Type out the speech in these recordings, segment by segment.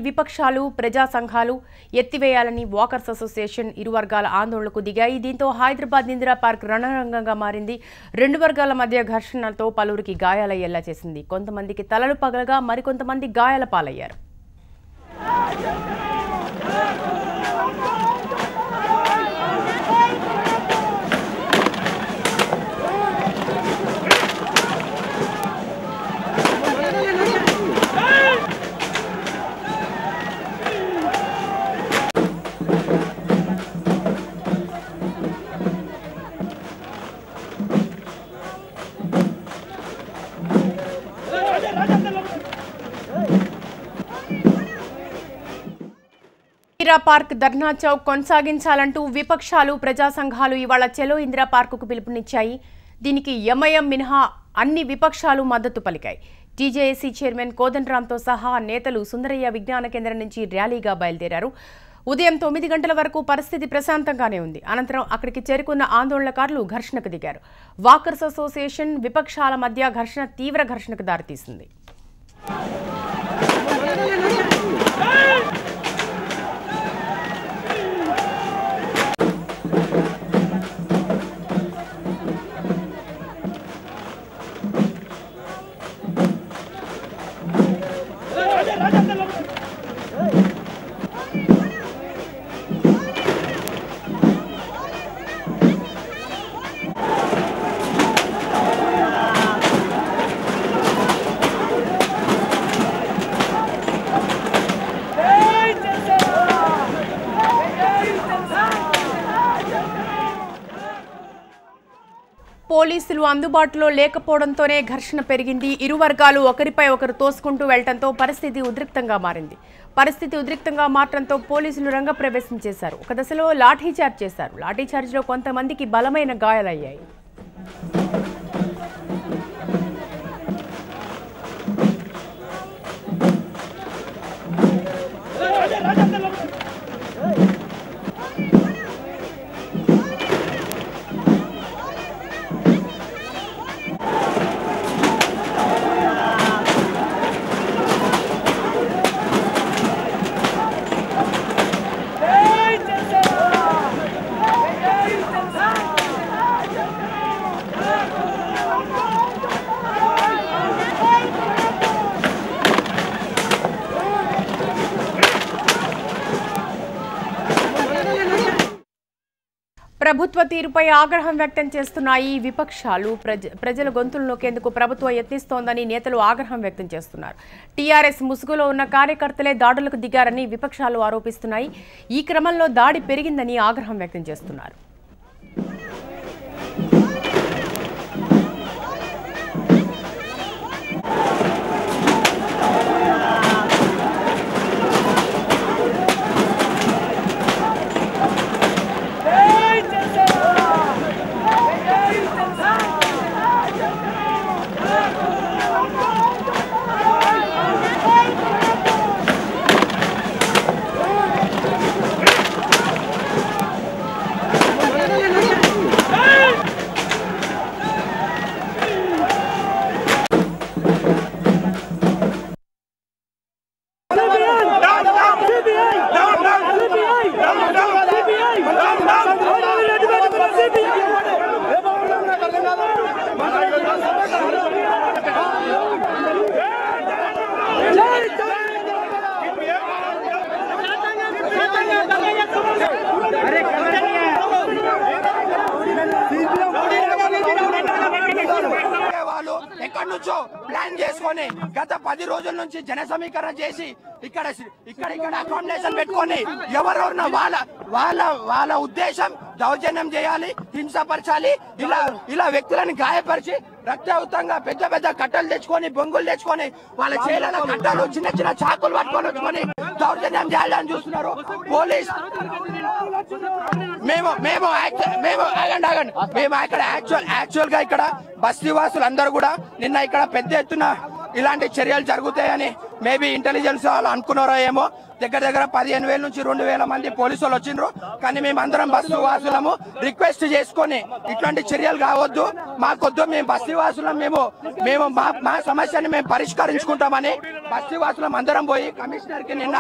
విపక్షాలు ప్రజా సంఘాలు ఎత్తివేయాలని వాకర్స్ అసోసియేషన్ ఇరు వర్గాల ఆందోళనకు దిగాయి. దీంతో హైదరాబాద్ ఇందిరా పార్క్ రణరంగంగా మారింది. రెండు వర్గాల మధ్య ఘర్షణలతో పలువురికి గాయాలయ్యేలా చేసింది. కొంతమందికి తలలు పగలగా మరికొంతమంది గాయాల పాలయ్యారు. ఇందిరా పార్క్ ధర్నా చౌక్ కొనసాగించాలంటూ విపక్షాలు ప్రజా సంఘాలు ఇవాళ చెలో ఇందిరా పార్కుకు పిలుపునిచ్చాయి. దీనికి ఎంఐఎం మినహా అన్ని విపక్షాలు మద్దతు పలికాయి. టీజేఏసీ చైర్మన్ కోదండరాంతో సహా నేతలు సుందరయ్య విజ్ఞాన కేంద్రం నుంచి ర్యాలీగా బయలుదేరారు. ఉదయం 9 గంటల వరకు పరిస్థితి ప్రశాంతంగానే ఉంది. అనంతరం అక్కడికి చేరుకున్న ఆందోళనకారులు ఘర్షణకు దిగారు. వాకర్స్ అసోసియేషన్ విపక్షాల మధ్య తీవ్ర ఘర్షణకు దారితీసింది. పోలీసులు అందుబాటులో లేకపోవడంతోనే ఘర్షణ పెరిగింది. ఇరు వర్గాలు ఒకరిపై ఒకరు తోసుకుంటూ వెళ్లడంతో పరిస్థితి ఉద్రిక్తంగా మారింది. మారడంతో పోలీసులు రంగప్రవేశం చేశారు. ఒక దశలో లాఠీచార్జ్ చేశారు. లాఠీచార్జ్లో కొంతమందికి బలమైన గాయాలయ్యాయి. ప్రభుత్వ తీరుపై ఆగ్రహం వ్యక్తం చేస్తున్నాయి విపక్షాలు. ప్రజల గొంతులు నొక్కేందుకు ప్రభుత్వం యత్నిస్తోందని నేతలు ఆగ్రహం వ్యక్తం చేస్తున్నారు. టీఆర్ఎస్ ముసుగులో ఉన్న కార్యకర్తలే దాడులకు దిగారని విపక్షాలు ఆరోపిస్తున్నాయి. ఈ క్రమంలో దాడి పెరిగిందని ఆగ్రహం వ్యక్తం చేస్తున్నారు. ఎక్కడి నుంచో ప్లాన్ చేసుకొని గత 10 రోజుల నుంచి జన సమీకరణ చేసి ఇక్కడ అకామిడేషన్ పెట్టుకొని ఎవరెవరిన వాళ్ళ ఉద్దేశం దౌర్జన్యం చేయాలి, హింసపరచాలి, ఇలా వ్యక్తులను గాయపరిచి రక్తయుతంగా పెద్ద కట్టలు తెచ్చుకొని బొంగులు తెచ్చుకొని వాళ్ళ చేయాల కట్టలు చిన్న చాకులు పట్టుకొని వచ్చుకొని దౌర్జన్యం చేయాలని చూస్తున్నారు పోలీస్. మేము యాక్చువల్ గా ఇక్కడ బస్తీవాసులు అందరూ కూడా నిన్న ఇక్కడ పెద్ద ఎత్తున ఇలాంటి చర్యలు జరుగుతాయని మేబీ ఇంటెలిజెన్స్ వాళ్ళు అనుకున్నారో ఏమో. దగ్గర 15,000 నుంచి 2,000 మంది పోలీసులు వచ్చిండ్రు. కానీ మేమందరం బస్తీ వాసులము రిక్వెస్ట్ చేసుకొని ఇట్లాంటి చర్యలు కావద్దు, మాకొద్దు, మేము బస్తీ వాసులం, మేము మా సమస్యని మేము పరిష్కరించుకుంటామని బస్తీ వాసులం అందరం పోయి కమిషనర్ కి నిన్న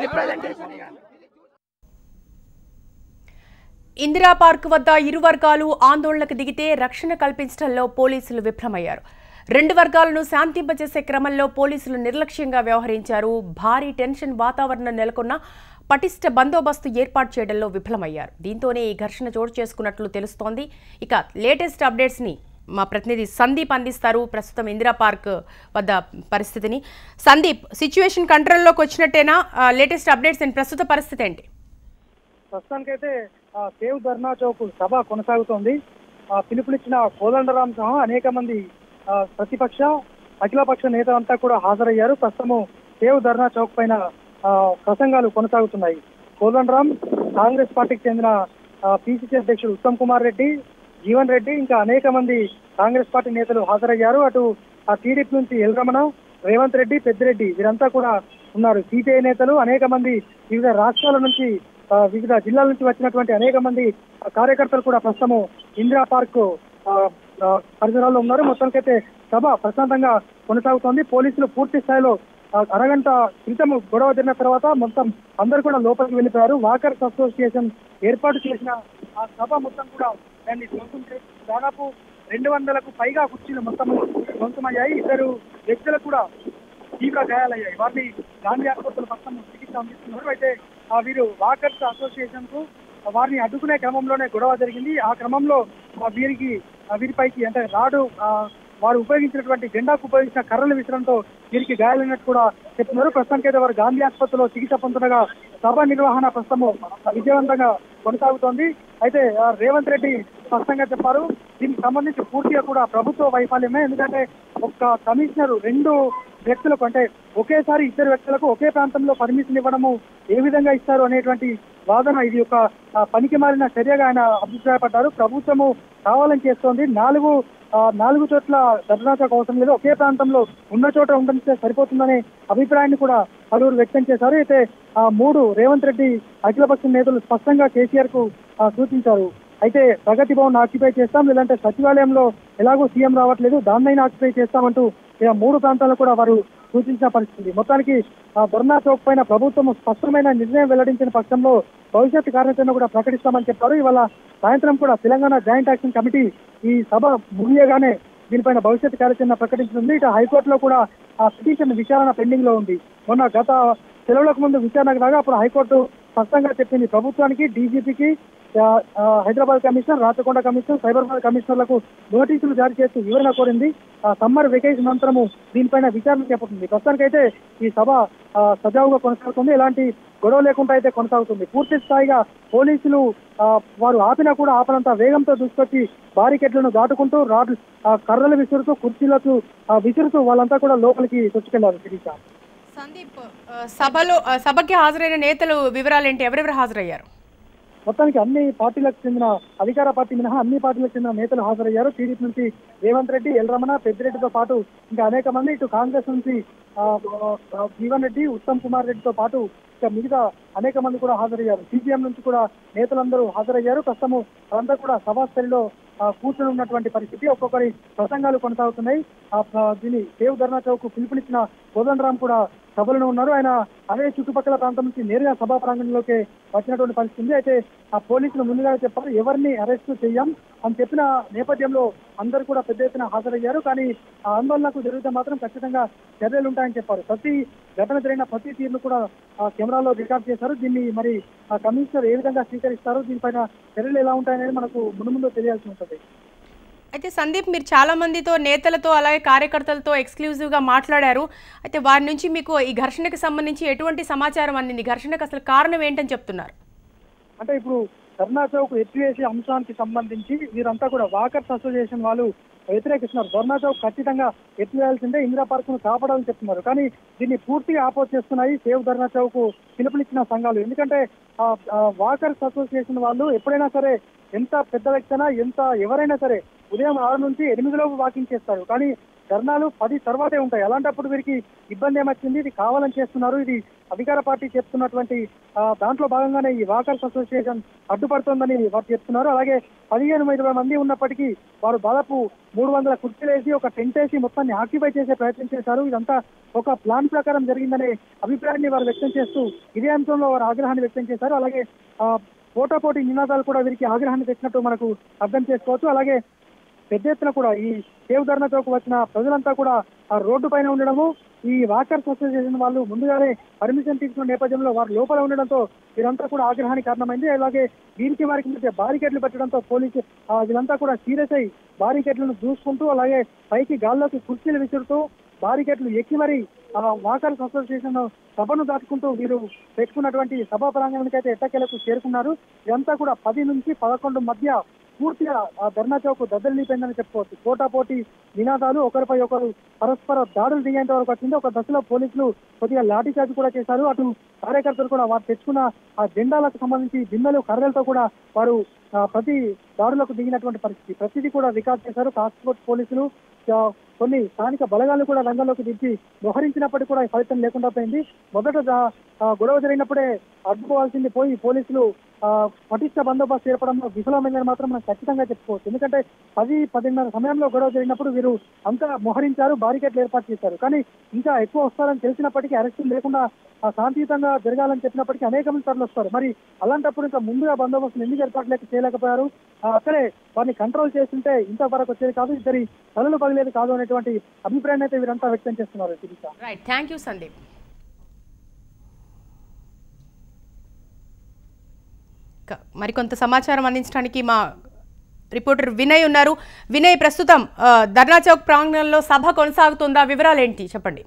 రిప్రజెంటేషన్. ఇందిరా పార్క్ వద్ద ఇరు వర్గాలు ఆందోళనకు దిగితే రక్షణ కల్పించడంలో పోలీసులు విఫలమయ్యారు. రెండు వర్గాలను శాంతింపజేసే క్రమంలో పోలీసులు నిర్లక్ష్యంగా వ్యవహరించారు. భారీ టెన్షన్ వాతావరణం నెలకొన్న పటిష్ట బందోబస్తు ఏర్పాటు చేయడంలో విఫలమయ్యారు. దీంతోనే ఈ ఘర్షణ చోటు చేసుకున్నట్లు తెలుస్తోంది. ఇక లేటెస్ట్ అప్డేట్స్ ని మా ప్రతినిధి సందీప్ అందిస్తారు. ప్రస్తుతం ఇందిరా పార్క్ వద్ద పరిస్థితిని సందీప్, సిచ్యువేషన్ కంట్రోల్లోకి వచ్చినట్టేనా? లేటెస్ట్ అప్డేట్స్ అండ్ ప్రస్తుత పరిస్థితి ఏంటి? ప్రస్తుతానికైతే సేవ్ ధర్నా చౌక్ సభ కొనసాగుతోంది. పిలుపునిచ్చిన కోదండరాం సహా అనేక మంది ప్రతిపక్ష అఖిలపక్ష నేతలంతా కూడా హాజరయ్యారు. ప్రస్తుతము సేవ్ ధర్నా చౌక్ పైన ప్రసంగాలు కొనసాగుతున్నాయి. కోదండరాం, కాంగ్రెస్ పార్టీకి చెందిన పిసిసి అధ్యక్షుడు ఉత్తమ్ కుమార్ రెడ్డి, జీవన్ రెడ్డి, ఇంకా అనేక మంది కాంగ్రెస్ పార్టీ నేతలు హాజరయ్యారు. అటు టీడీపీ నుంచి ఎల్ రమణ, రేవంత్ రెడ్డి, పెద్దిరెడ్డి వీరంతా కూడా ఉన్నారు. సిపిఐ నేతలు, అనేక మంది వివిధ రాష్ట్రాల నుంచి వివిధ జిల్లాల నుంచి వచ్చినటువంటి అనేక మంది కార్యకర్తలు కూడా ప్రస్తుతము ఇందిరా పార్క్ పరిసరాల్లో ఉన్నారు. మొత్తానికైతే సభ ప్రశాంతంగా కొనసాగుతోంది. పోలీసులు పూర్తి స్థాయిలో అరగంట క్రితం గొడవ జరిగిన తర్వాత మొత్తం అందరూ కూడా లోపలికి వెళ్ళిపోయారు. వాకర్స్ అసోసియేషన్ ఏర్పాటు చేసిన ఆ సభ మొత్తం కూడా దాన్ని దాదాపు 200కు పైగా కుర్చీలు మొత్తం ధ్వంసమయ్యాయి. 2 వ్యక్తులకు కూడా తీవ్ర గాయాలయ్యాయి. వారిని గాంధీ ఆసుపత్రుల పక్కన చికిత్స అందిస్తున్నారు. అయితే వీరు వాకర్స్ అసోసియేషన్ కు వారిని అడ్డుకునే క్రమంలోనే గొడవ జరిగింది. ఆ క్రమంలో వీరిపైకి అంటే రాడు వారు ఉపయోగించినటువంటి జెండాకు ఉపయోగించిన కర్రలు విసరంతో వీరికి గాయాలైనట్టు కూడా చెప్తున్నారు. ప్రస్తుతానికి అయితే వారు గాంధీ ఆసుపత్రిలో చికిత్స పొందగా సభ నిర్వహణ ప్రస్తుతము విజయవంతంగా కొనసాగుతోంది. అయితే రేవంత్ రెడ్డి స్పష్టంగా చెప్పారు, దీనికి సంబంధించి పూర్తిగా కూడా ప్రభుత్వ వైఫల్యమే. ఎందుకంటే ఒక కమిషనర్ 2 వ్యక్తులకు అంటే ఒకేసారి 2 వ్యక్తులకు ఒకే ప్రాంతంలో పర్మిషన్ ఇవ్వడము ఏ విధంగా ఇస్తారు అనేటువంటి వాదన, ఇది ఒక పనికి మారిన చర్యగా ఆయన అభిప్రాయపడ్డారు. ప్రభుత్వము కావాలని చేస్తోంది. 4 చోట్ల ధర్నా చౌక్ అవసరం లేదు, ఒకే ప్రాంతంలో ఉన్న చోట ఉండనిస్తే సరిపోతుందనే అభిప్రాయాన్ని కూడా పలువురు వ్యక్తం చేశారు. అయితే 3 రేవంత్ రెడ్డి అఖిలపక్ష నేతలు స్పష్టంగా కేసీఆర్ కు సూచించారు. అయితే ప్రగతి భవన్ ఆక్యుపై చేస్తాం, లేదంటే సచివాలయంలో ఎలాగో సీఎం రావట్లేదు దాన్నైనా ఆక్యుపై చేస్తామంటూ 3 ప్రాంతాల్లో కూడా వారు సూచించిన పరిస్థితి. మొత్తానికి ధర్నా చౌక్ పైన ప్రభుత్వం స్పష్టమైన నిర్ణయం వెల్లడించిన పక్షంలో భవిష్యత్ కార్యాచరణ కూడా ప్రకటిస్తామని చెప్పారు. ఇవాళ సాయంత్రం కూడా తెలంగాణ జాయింట్ యాక్షన్ కమిటీ ఈ సభ ముగియగానే దీనిపైన భవిష్యత్ కార్యాచరణ ప్రకటించనుంది. ఇటు హైకోర్టులో కూడా ఆ పిటిషన్ విచారణ పెండింగ్ లో ఉంది. మొన్న గత సెలవులకు ముందు విచారణకు రాగా అప్పుడు హైకోర్టు స్పష్టంగా చెప్పింది, ప్రభుత్వానికి, డీజీపీకి, హైదరాబాద్ కమిషనర్, రాచకొండ కమిషనర్, సైబరాబాద్ కమిషనర్లకు నోటీసులు జారీ చేస్తూ వివరణ కోరింది. సమ్మర్ వెకేషన్ అనంతరము దీనిపైన విచారణ చేపడుతుంది. ప్రస్తుతానికైతే ఈ సభ సజావుగా కొనసాగుతుంది. ఎలాంటి గొడవ లేకుండా అయితే కొనసాగుతుంది. పూర్తి స్థాయిగా పోలీసులు వారు ఆపినా కూడా ఆపనంత వేగంతో దూసుకొచ్చి బారికెట్లను దాటుకుంటూ కర్రలు విసురుతూ, కుర్చీలకు విసురుతూ వాళ్ళంతా కూడా లోపలికి చొచ్చుకెళ్లారు. శిరీష, సందీప్, సభకి హాజరైన నేతలు వివరాలేంటి? ఎవరెవరు హాజరయ్యారు? మొత్తానికి అన్ని పార్టీలకు చెందిన, అధికార పార్టీ మినహా అన్ని పార్టీలకు చెందిన నేతలు హాజరయ్యారు. టీడీపీ నుంచి రేవంత్ రెడ్డి, ఎల్ రమణ, పెద్దిరెడ్డితో పాటు ఇంకా అనేక మంది, ఇటు కాంగ్రెస్ నుంచి జీవన్ రెడ్డి, ఉత్తమ్ కుమార్ రెడ్డితో పాటు ఇంకా మిగతా అనేక మంది కూడా హాజరయ్యారు. సిపిఎం నుంచి కూడా నేతలందరూ హాజరయ్యారు. ప్రస్తుతము వాళ్ళంతా కూడా సభాస్థలిలో కూర్చొని ఉన్నటువంటి పరిస్థితి. ఒక్కొక్కరి ప్రసంగాలు కొనసాగుతున్నాయి. దీని సేవ్ ధర్నా చౌక్ పిలుపునిచ్చిన కోదండరాం కూడా సభలో ఉన్నారు. ఆయన అదే చుట్టుపక్కల ప్రాంతం నుంచి నేరుగా సభా ప్రాంగణంలోకి వచ్చినటువంటి పరిస్థితి. అయితే ఆ పోలీసులు ముందుగా చెప్పారు, ఎవరిని అరెస్ట్ చేయం అని చెప్పిన నేపథ్యంలో అందరూ కూడా పెద్ద ఎత్తున హాజరయ్యారు. కానీ ఆ ఆందోళనకు జరిగితే మాత్రం ఖచ్చితంగా చర్యలు ఉంటాయని చెప్పారు. ప్రతి ఘటన జరిగిన ప్రతి తీరును కూడా కెమెరాలో రికార్డ్ చేశారు. దీన్ని మరి ఆ కమిషనర్ ఏ విధంగా స్వీకరిస్తారు, దీనిపైన చర్యలు ఎలా ఉంటాయనేది మనకు ముందు తెలియాల్సి ఉంటుంది. అయితే సందీప్, మీరు చాలా మందితో, నేతలతో, అలాగే కార్యకర్తలతో ఎక్స్క్లూజివ్గా మాట్లాడారు. అయితే వారి నుంచి మీకు ఈ ఘర్షణకు సంబంధించి ఎటువంటి సమాచారం అందింది? ఘర్షణకు అసలు కారణం ఏంటని చెప్తున్నారు? అంటే ఇప్పుడు ధర్నా చౌక్ ఎత్తివేసే అంశానికి సంబంధించి వీరంతా కూడా వాకర్స్ అసోసియేషన్ వాళ్ళు వ్యతిరేకిస్తున్నారు. ధర్నా చౌక్ ఖచ్చితంగా ఎత్తివేయాల్సిందే, ఇందిరా పార్క్ ను కాపాడాలని చెప్తున్నారు. కానీ దీన్ని పూర్తిగా ఆపోజ్ చేస్తున్నాయి సేవ్ ధర్నా చౌక్ పిలుపునిచ్చిన సంఘాలు. ఎందుకంటే వాకర్స్ అసోసియేషన్ వాళ్ళు ఎప్పుడైనా సరే, ఎంత పెద్ద వ్యక్తి అయినా, ఎవరైనా సరే ఉదయం 6 నుంచి 8 లోపు వాకింగ్ చేస్తారు. కానీ ధర్నాలు 10 తర్వాతే ఉంటాయి. అలాంటప్పుడు వీరికి ఇబ్బంది ఏమొచ్చింది, ఇది కావాలని చేస్తున్నారు, ఇది అధికార పార్టీ చెప్తున్నటువంటి దాంట్లో భాగంగానే ఈ వాకర్స్ అసోసియేషన్ అడ్డుపడుతోందని వారు చెప్తున్నారు. అలాగే 15-20 మంది ఉన్నప్పటికీ వారు దాదాపు 300 కుర్చీలు వేసి ఒక టెంట్ వేసి మొత్తాన్ని ఆక్యుపై చేసే ప్రయత్నం చేశారు. ఇదంతా ఒక ప్లాన్ ప్రకారం జరిగిందనే అభిప్రాయాన్ని వారు వ్యక్తం చేస్తూ ఇదే అంశంలో వారు ఆగ్రహాన్ని వ్యక్తం చేశారు. అలాగే పోటాపోటీ నినాదాలు కూడా వీరికి ఆగ్రహాన్ని తెచ్చినట్టు మనకు అర్థం చేసుకోవచ్చు. అలాగే పెద్ద ఎత్తున కూడా ఈ కేవ్ ధర్నా చౌక్ వచ్చిన ప్రజలంతా కూడా ఆ రోడ్డు పైన ఉండడము, ఈ వాకర్స్ అసోసియేషన్ వాళ్ళు ముందుగానే పర్మిషన్ తీసుకున్న నేపథ్యంలో వారు లోపల ఉండడంతో వీరంతా కూడా ఆగ్రహానికి కారణమైంది. అలాగే వీరికి వారికి మధ్య బారికేడ్లు పెట్టడంతో పోలీసు వీళ్ళంతా కూడా సీరియస్ అయి బారికేడ్లను చూసుకుంటూ అలాగే పైకి గాల్లోకి కుర్చీలు విసురుతూ బారికేడ్లు ఎక్కి మరి వాకర్స్ అసోసియేషన్ సభను దాటుకుంటూ వీరు పెట్టుకున్నటువంటి సభా ప్రాంగణానికి అయితే ఎట్టకేలకు చేరుకున్నారు. ఇదంతా కూడా 10 నుంచి 11 మధ్య పూర్తిగా ఆ ధర్నా చౌక్ దద్దరిల్లిపోయిందని చెప్పుకోవచ్చు. పోటాపోటీ నినాదాలు, ఒకరిపై ఒకరు పరస్పర దాడులు దిగేంత వరకు వచ్చింది. ఒక దశలో పోలీసులు కొద్దిగా లాఠీ చార్జ్ కూడా చేశారు. అటు కార్యకర్తలు కూడా వారు తెచ్చుకున్న ఆ జెండాలకు సంబంధించి బిన్నెలు కర్రలతో కూడా వారు ప్రతి దాడులకు దిగినటువంటి పరిస్థితి. ప్రతిదీ కూడా రికార్డ్ చేశారు. కాస్కోట్ పోలీసులు కొన్ని స్థానిక బలగాలను కూడా రంగంలోకి దించి మోహరించినప్పటికీ కూడా ఫలితం లేకుండా పోయింది. మొదట గొడవ జరిగినప్పుడే అడ్డుకోవాల్సింది పోయి పోలీసులు పటిష్ట బందోబస్తు ఏర్పడంలో విఫలమైందని మాత్రం మనం ఖచ్చితంగా చెప్పుకోవచ్చు. ఎందుకంటే 10-10:30 సమయంలో గొడవ జరిగినప్పుడు వీరు అంతా మోహరించారు, బారికేడ్లు ఏర్పాటు చేశారు. కానీ ఇంకా ఎక్కువ వస్తారని తెలిసినప్పటికీ అరెస్టులు లేకుండా శాంతియుతంగా జరగాలని చెప్పినప్పటికీ అనేక మంది తరలి వస్తారు. మరి అలాంటప్పుడు ఇంకా ముందుగా బందోబస్తులు ఎందుకు ఏర్పాటు చేయలేకపోయారు? అక్కడే వారిని కంట్రోల్ చేస్తుంటే ఇంతవరకు వచ్చేది కాదు, ఇద్దరి తలలు పగిలేది కాదు అనేటువంటి అభిప్రాయాన్ని అయితే వీరంతా వ్యక్తం చేస్తున్నారు. Right, thank you Sandeep. మరికొంత సమాచారం అందించడానికి మా రిపోర్టర్ వినయ్ ఉన్నారు. వినయ్, ప్రస్తుతం ధర్నా చౌక్ ప్రాంగణంలో సభ కొనసాగుతుందా? వివరాలు ఏంటి చెప్పండి.